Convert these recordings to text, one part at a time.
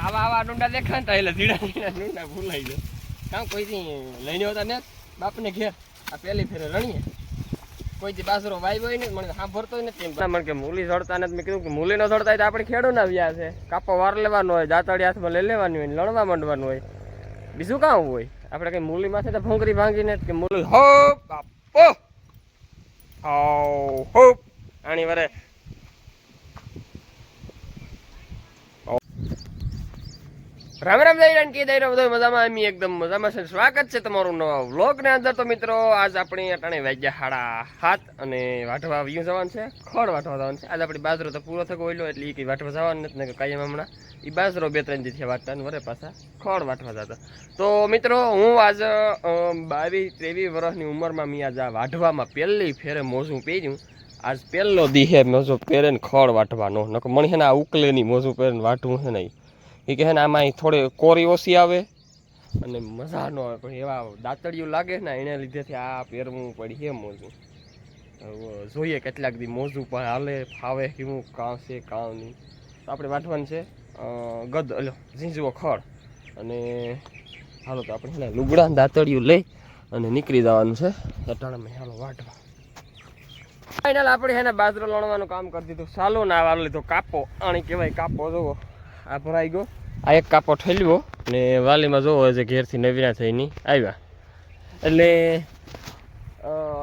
આવા ડુંડા દેખાતા એટલે ધીરા ધીરા ડુંડા ભૂલાઈ જાય. કામ કોઈથી લઈને આવતા ને બાપને ઘેર આ પહેલી ફેરે રણીએ કોઈથી બાસરો વાઈ હોય ને મને સાંભળતો નથી એમ મને કે મૂલી સડતા નથી. મેં કીધું કે મૂલી ન સડતા હોય તો આપણે ખેડૂ ના વ્યા છે. કાપો વાર લેવાનો હોય, દાંતડી હાથમાં લઈ લેવાની હોય, લણવા માંડવાનું હોય, બીજું કામ હોય. આપણે કઈ મૂલી માથે તો ભોંગરી ભાંગીને કે મૂલી હોપ બાપો હોપ આની વરે રામ રામ દઈરાન કે દઈરા બધો મજામાં. એમ એકદમ મજામાં છે. સ્વાગત છે તમારું નવા વ્લોગ ને અંદર. તો મિત્રો આજ આપણે અટાણે વાગ્યા 7:30 અને વાટવા વ્યૂ જવાનું છે, ખડ વાટવા જવાનું છે. આજ આપણી બાજરો તો પૂરો થકો હોય એટલે એ કંઈ વાટવા જવાનું નથી ને કાંઈ હમણાં એ બાજરો 2-3 દી થયા વાટતા વરે પાછા ખડ વાટવા જતા. તો મિત્રો હું આજ 22-23 વર્ષની ઉંમરમાં મેં આજ આ વાઢવામાં પહેલી ફેરે મોજું પહેર્યું. આજ પહેલો દી હે મોજું પહેરે ને ખડ વાટવાનો. નકર મને છે ને આ ઉકલેની મોજું પહેરીને વાટવું છે નહીં. એ કહે ને આમાં થોડી કોરી ઓછી આવે અને મજા ન આવે, પણ એવા દાંતડિયું લાગે ને એને લીધેથી આ પહેરવું પડી છે મોજું. જોઈએ કેટલાક દી મોજું પણ હાલે ફાવે કેવું કાં છે કાં નહીં. તો આપણે વાટવાનું છે ગદ ઝીંઝવો ખડ. અને હાલો તો આપણે છે લુગડા દાંતડિયું લઈ અને નીકળી જવાનું છે અટાણામાં. હાલો વાટવા ફાઇનલ આપણે છે ને બાજરો લણવાનું કામ કરી દીધું. સાલો ના વાર લીધો કાપો. આણી કહેવાય કાપો. જોવો આ ભરાઈ ગયો. આ એક કાપો ઠેલવો ને વાલીમાં જોવો છે ઘેરથી નવીના થઈને આવ્યા એટલે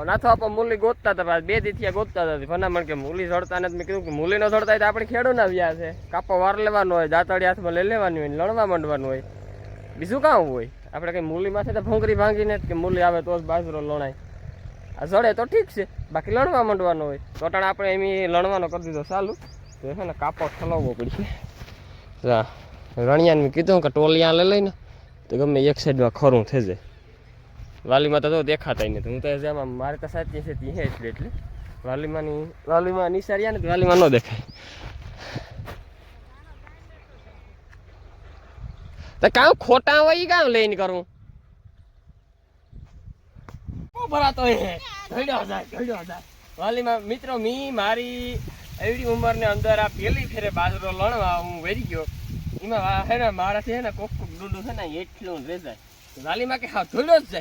નાથો આપણે મૂલી ગોતતા હતા. 2 દી થયા ગોતતા હતા. ફનામણ કે મૂલી સડતા નથી. મેં કીધું કે મૂલી ન સડતા હોય તો આપણે ખેડૂ ના વ્યા છે. કાપો વાર લેવાનો હોય, દાંતડી હાથમાં લઈ લેવાની હોય, લણવા માંડવાનું હોય, બીજું કામ હોય. આપણે કંઈ મૂલી માથે તો ભોંગરી ભાંગીને કે મૂલી આવે તો જ બાજરો લણાય. આ સડે તો ઠીક છે, બાકી લણવા માંડવાનો હોય. તો અટાણે આપણે એમ લણવાનો કરી દીધો ચાલુ. તો છે ને કાપો ઠલાવવો પડશે. રણિયાને મેં કીધું કે ટોલિયા લઈ લઈને તો ગમે એક સાઈડમાં ખરું થઈ જાય. વાલીમાં તો દેખાતા નથી. હું તો જેમાં મારે તો સાચી છે તે એટલે વાલીમાં નિશાળ્યા ને વાલીમાં ન દેખાય. તો કામ ખોટા હોય એ કામ લઈને કરવું ભરાતો જાય. વાલીમાં મિત્રો મારી એવડી ઉંમરની અંદર આ પેલી ફેરે બાજરો લણવા હું વેરી ગયો. એમાં હે ને મારાથી હે ને કોક ડૂંડું છે ને એટલું રહી જાય. વાલીમાં કે હા ધોડ્યો જ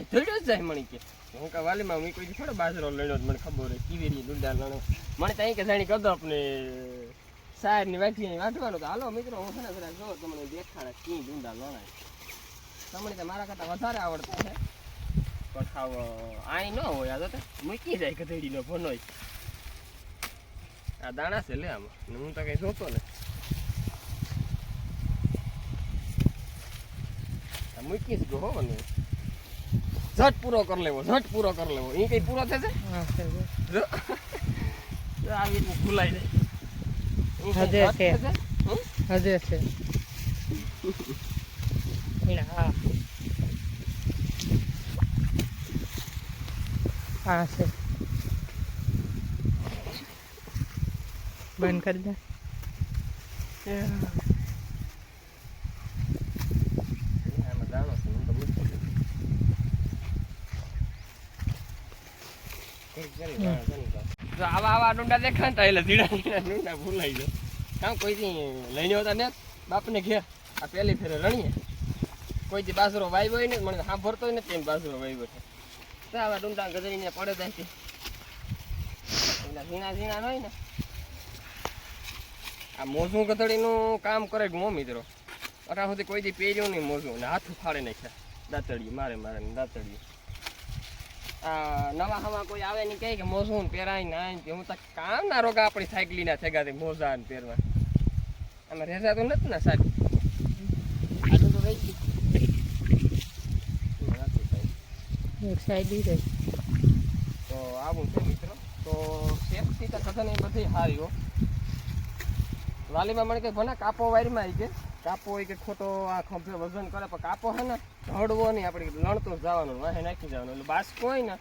જાય મણી કે હું કે વાલીમાં હું કોઈ થોડો બાજરો લણ્યો મને ખબર હોય કેવી રીતે ડૂંડા લણો. મને ત્યાં કે જાણી કદો આપણે સાહેબની વાઠી વાંચવાનું. તો હાલો મિત્રો હું છે ને જરા જો તમને દેખાડે કી ડૂંડા લણાય. તમને તો મારા કરતાં વધારે આવડતા છે પણ સાવ આઈ ન હોય. આ તો મૂકી જાય ગધેડીનો ભનોય. આ દાણા છે લે આમાં હું તો કઈ જોતો ને મૂકીશ ગો હો ને ઝટ પૂરો કરી લેવો એ કઈ પૂરો થશે આવી રીતનું ખુલાઈ જાય. હજે છે હા છે બંધ કરી દે. આવા ડુંડા દેખાતા એટલે ધીરા ધીરા ડુંડા ભૂલાઈ જાય. કામ કોઈથી લઈને આવતા ને બાપને ઘેર આ પહેલી ફેરે રણીએ કોઈથી બાસરો વાઈ હોય ને મને સાંભળતો નથી એમ બાસરો વાઈ છે. તો આવા ડુંડા ગજરીને પડે જાય છે ઝીણા ઝીણા હોય ને આ મોજું ગધડીનું કામ કરે ગો મિત્રો. અઠા સુધી કોઈ દી પહેર્યું નહીં મોજું ને હાથું ફાડી નાખ્યા દાંતડી મારે દાંતડી. નવા હવા કોઈ આવે ને કહે કે મોજું પહેરાય ને હું તો કામ ના રોગા આપણી સાયકલી ના થેગા મોજા ને પહેરવા આમાં રહેતા તો નથી ને સાહેબ. આટલું તો રહી એક સાઈડ રહી. તો આવું છે મિત્રો. તો સેફટી તો કથન એ બધી સારી હો. વાલીમાં મને કે ભલે કાપો વાયરમાં આવી કે કાપો હોય કે ખોટો આ ખંભે વજન કરે પણ કાપો હે ને ઢળવો નહીં. આપણે લણતો જ જવાનું વાહે નાખી જવાનું. એટલે બાસકું હોય ને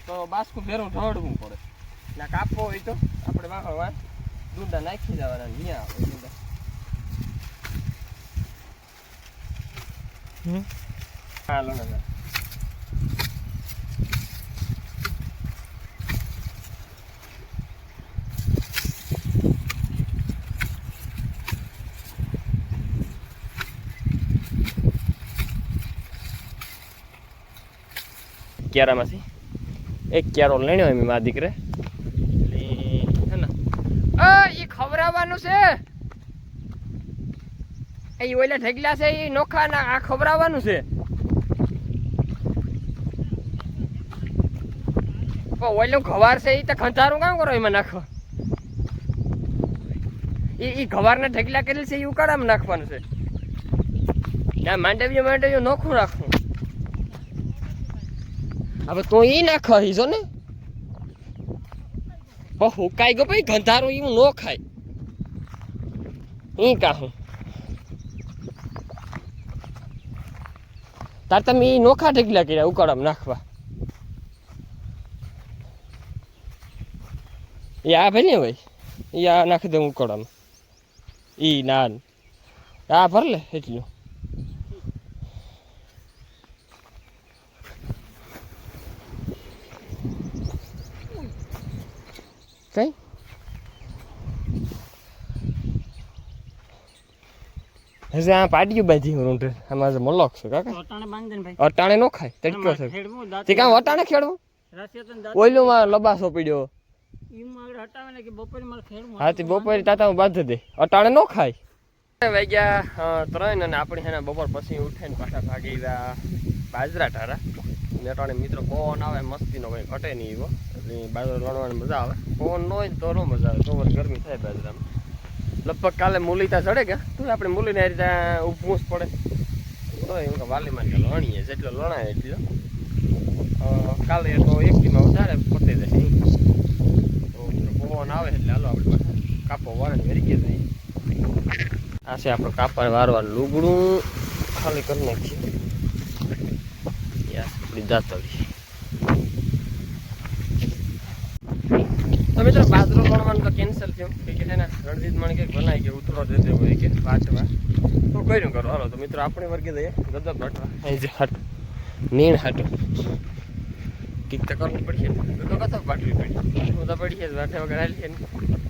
તો બાસકું ભેરું ઢળવું પડે. ના કાપો હોય તો આપણે વાહ ડુંડા નાખી જવાના ત્યાં આવે ડુંડા. હા લણ ક્યારામાંથી એક ક્યારો લેણ્યો એમ મારા દીકરે એટલે હે ને એ ખવડાવવાનું છે એ ઓલા ઢગલા છે એ નોખા ના આ ખવડાવવાનું છે ઓલું ગવાર છે એ તો ખંધારું કામ કરો એમાં નાખો એ ગવારના ઢગલા કરેલ છે એ ઉકાળામાં નાખવાનું છે ના માંડવીઓ નોખું રાખવું હવે તો એ નાખો જો ને હુકાઈ ગયો ભાઈ ગંધારું એવું ન ખાય એ કાહું તાર તમે એ નોખા ઢગલા કર્યા ઉકાળામાં નાખવા એ આ ભાઈ ને ભાઈ એ આ નાખી દઉં ઉકાળામાં ઈ ના આ ભર લે એટલું કઈ હજી આ પાટિયું બાંધી રૂંઢે આમાં મલોક છે કાકા અટાણે નો ખાય તડક્યો છે તે કામ અટાણે ખેડવું ઓઈલું માં લબાસો પીડ્યો હા તે બપોરે તાતા હું બાંધી દે અટાણે નો ખાય વાગ્યા 3 અને આપણે હેના બપોર પછી ઉઠીને પાછા ભાગી ગયા બાજરા ટારા અટાણે મિત્રો પવન આવે મસ્તીનો કઈ ઘટે નહીં એવો એટલે બાજરો લણવાની મજા આવે પવન ન હોય તો ન મજા આવે તો ગરમી થાય બાજરામાં લગભગ કાલે મૂલીતા ચડે કે તું આપણે મૂલીને આ રીતે ઊભું જ પડે તો એમ કે વાલીમાં લણીએ જેટલો લણાય એટલો કાલે તો એક દીમાં વધારે પતી જાય તો પવન આવે એટલે હાલો આપણે પાછા કાપો વાળે વેરી ગયા જાય આ છે આપણે કાપા વારવાનું લુગડું ખાલી કરી નાખીએ આપણી દાતળી તો મિત્રો બાજરો ભણવાનું તો કેન્સલ થયું કે છે ને રણજીત મને કંઈક બનાવી કે ઉતરો દે દેવો કે વાંચવા તો કર્યું કરો હાલો તો મિત્રો આપણે વર્ગે દઈએ ગદબ ભટવા અહીં જે હાટ નીણ હાટું કંઈક તો કરવું પડશે તો કથો પાટવી પડી હું તો પડી છે વાઠે વગર હાલી છે ને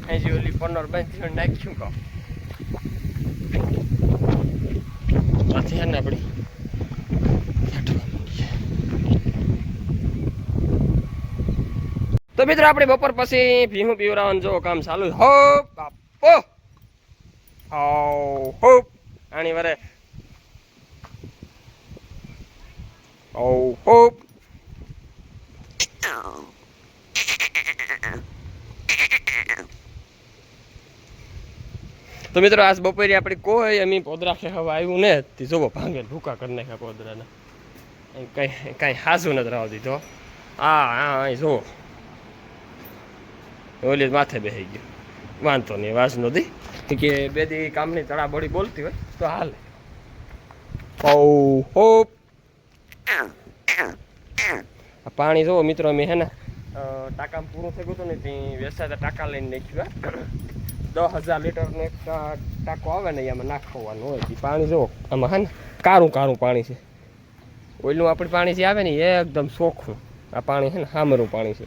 અહીં જે ઓલી પનોર બાંધી નાખ્યું કહું પાછી છે ને આપણી તો મિત્રો આપણે બપોર પછી ભીહું પીવરાવાનું જો કામ ચાલુ હોપ બાપો હોપ આની વરે હોપ તો મિત્રો આજ બપોરે આપણે કોઈ અમી પોદરા ખેવા આવ્યું ને તે જોવો ભાંગેલ ભૂકા કરી નાખ્યા પોદરાને કઈ હાસું નથી રાવ દીધો હા જો ઓલી માથે બેસી ગયો વાંધો નહીં વાસ નથી કે બે દી કામની તળાબડી બોલતી હોય તો હાલે હોપ પાણી જોવો મિત્રો અમે હે ને ટાંકામાં પૂરું થઈ ગયું હતું ને ત્યાં વેસાતા ટાંકા લઈને નાખ્યું 10,000 લીટરનો એક ટાંકો આવે ને એમાં નાખવાનું હોય તે પાણી જોવો આમાં હે ને કારું કારું પાણી છે ઓઈલું આપણે પાણી જે આવે ને એકદમ ચોખ્ખું આ પાણી છે ને હામરું પાણી છે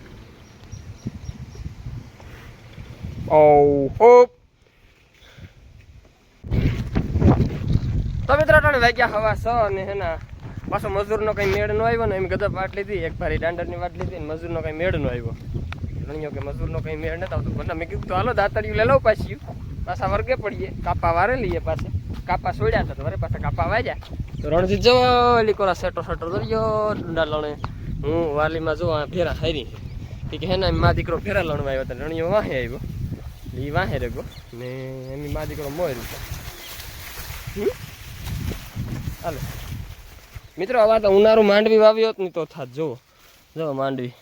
હોપ તો મિત્રો ત્રણ વાગ્યા હવા 6 અને હે ને પાછો મજૂરનો કઈ મેળ ન આવ્યો ને એમ ગદપ વાટ લીધી એક ભારી દાંડરની વાટ લીધી ને મજૂરનો કઈ મેળ ન આવ્યો ગણ્યો કે મજૂરનો કઈ મેળ નથી આવતો પણ મેં કીધું તો હાલો દાતડિયું લઈ લઉં પાછા વર્ગે પડીએ કાપા વારે લઈએ પાછા કાપા છોડ્યા હતા તો વરે પાછા કાપા વાજ્યા તો રણજીત જો લીકોરા સેટો દરિયો ડુંડા લણે હું વાલીમાં જો ફેરા હારી કે હે ને મા દીકરો ફેરા લણવા આવ્યો હતો રણિયો વાહે આવ્યો એ વાહે રેગો ને એની મા દીકરો મોર્યું હાલો મિત્રો આવા તો ઉનાળું માંડવી વાવ્યો જ નહીં તો થાત જુઓ જો માંડવી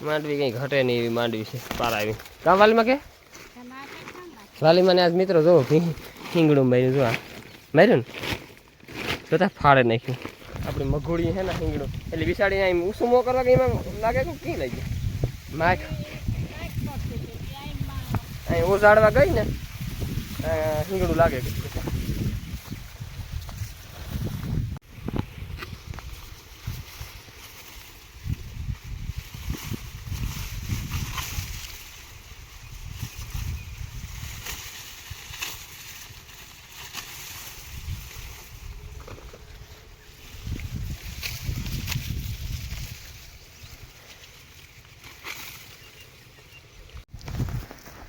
કંઈ ઘટે નહીં એવી માંડવી છે પારા આવી કાં વાલીમાં કે વાલીમાં ને આજ મિત્રો જો હિંગડું માર્યું જો આ માર્યું ને જોતા ફાડે નાખ્યું આપણી મઘોડી છે ને હિંગડું એટલે બિસાડીને એમ ઉસુમો કરવા કે એમાં લાગે કે કી લાગી માખ અહીં ઓઝાડવા ગઈ ને હિંગડું લાગે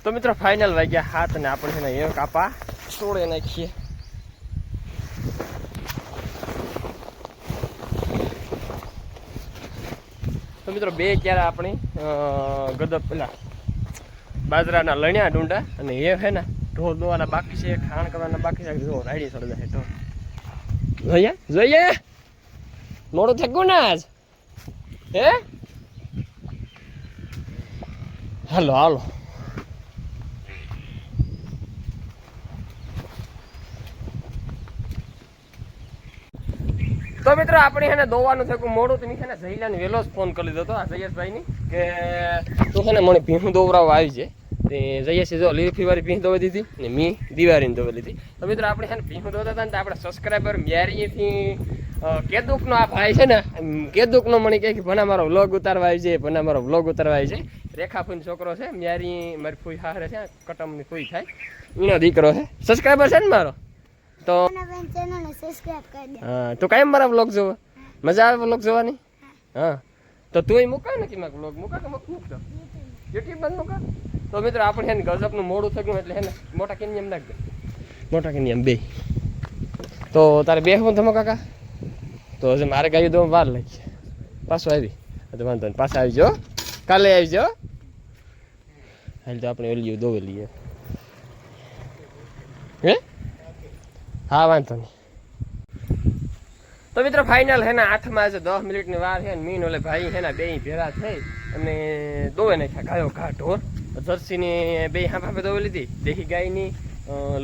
તો મિત્રો ફાઇનલ વાગ્યા હાથ અને આપણે છે ને એક કાપા છોડે નાખીએ. તો મિત્રો બે ક્યારે આપણી ગદબ પેલા બાજરાના લણ્યા ડુંડા અને એ છે ને ઢોર દોવાના બાકી છે, ખાણ કરવાના બાકી છે. જો રાયડી સળે છે ઢોર. જોઈએ મોડું થઈ ગયું ને આજ હે. હાલો તો મિત્રો આપણે છે ને દોવાનું થયું મોડું તો છે ને જઈલાને વહેલો જ ફોન કરી દીધો હતો આ જયેશભાઈની કે તું છે ને મને ભીહું દોવરાવવા આવી છે. તે જયેશે જો લીલી વાળી ભીહ દોવી દીધી ને મી દિવાળીને દોવી લીધી. તો મિત્રો આપણે છે ને ભીહું દોતા હતા ને તો આપણા સબસ્ક્રાઈબર મ્યારીથી કેદુકનો આ ભાઈ છે ને કેદુકનો મને કહે કે ભણા મારો વ્લોગ ઉતારવા આવી છે, ભણા મારો વ્લોગ ઉતારવા આવી છે. રેખાફૂઈનો છોકરો છે, મ્યારી મારી ફૂઈ હારે છે, કટમની ફૂઈ થાય એનો દીકરો છે, સબસ્ક્રાઈબર છે ને મારો. તો હા તો કાયમ મારા વ્લોગ જોવા મજા આવે વ્લોગ જોવાની. હા તો તું મૂકા ને કે મારા વ્લોગ મૂકા કે મૂકતો યુટ્યુબ બંધ મૂકા. તો મિત્રો આપણે છે ને ગજબનું મોડું થયું એટલે હે ને મોટા કેની એમ નાખ દે, મોટા કેની એમ બે. તો તારે બે હું ધમો કાકા તો હજી મારે ગાયું દો વાર લાગી પાછું આવી તો વાંધો નહીં પાછા આવી જાઓ, કાલે આવી જાઓ. હાલ તો આપણે ઓલી દોવે લઈએ હે. હા વાંધો નહીં. તો મિત્રો ફાઇનલ હે ને 8માં આજે 10 મિનિટની વાર છે ને મીન ઓલે ભાઈ હે ને બે ભેરા થઈ અને દોવે નાખ્યા ગાયો ઘા ઢોર. જર્સીની બે હાંફે દોવી લીધી, દેખી ગાયની,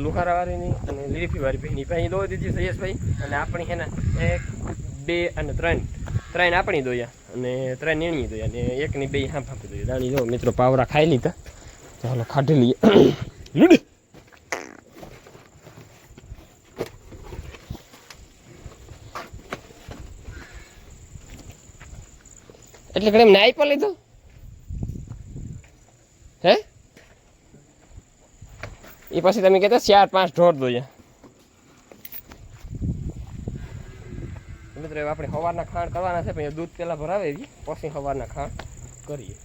લુહારાવાળીની અને લીલીફીવાળી બેની ભાઈ દોવી દીધી જયેશભાઈ. અને આપણી હે ને 1 2 અને 3 આપણી દોયા અને 3 નીણી દોયા અને એકની બે હાંફે દોયા. દાણી જો મિત્રો પાવરા ખાઈ લીધા. ચાલો ખાઢી લઈએ લૂડ. એટલે ઘરે નાઈ પણ લીધું હે. એ પછી તમે કહેતા 4-5 ઢોર દોયા. મિત્રો આપણે સવારના ખાણ કરવાના છે પણ દૂધ પેલા ભરાવે પછી સવારના ખાણ કરીએ.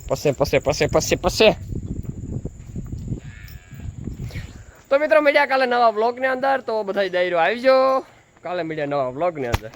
પછી તો મિત્રો મળ્યા કાલે નવા વ્લોગની અંદર. તો બધા દાયરો આવી જાઓ, કાલે મળ્યા નવા વ્લોગની અંદર.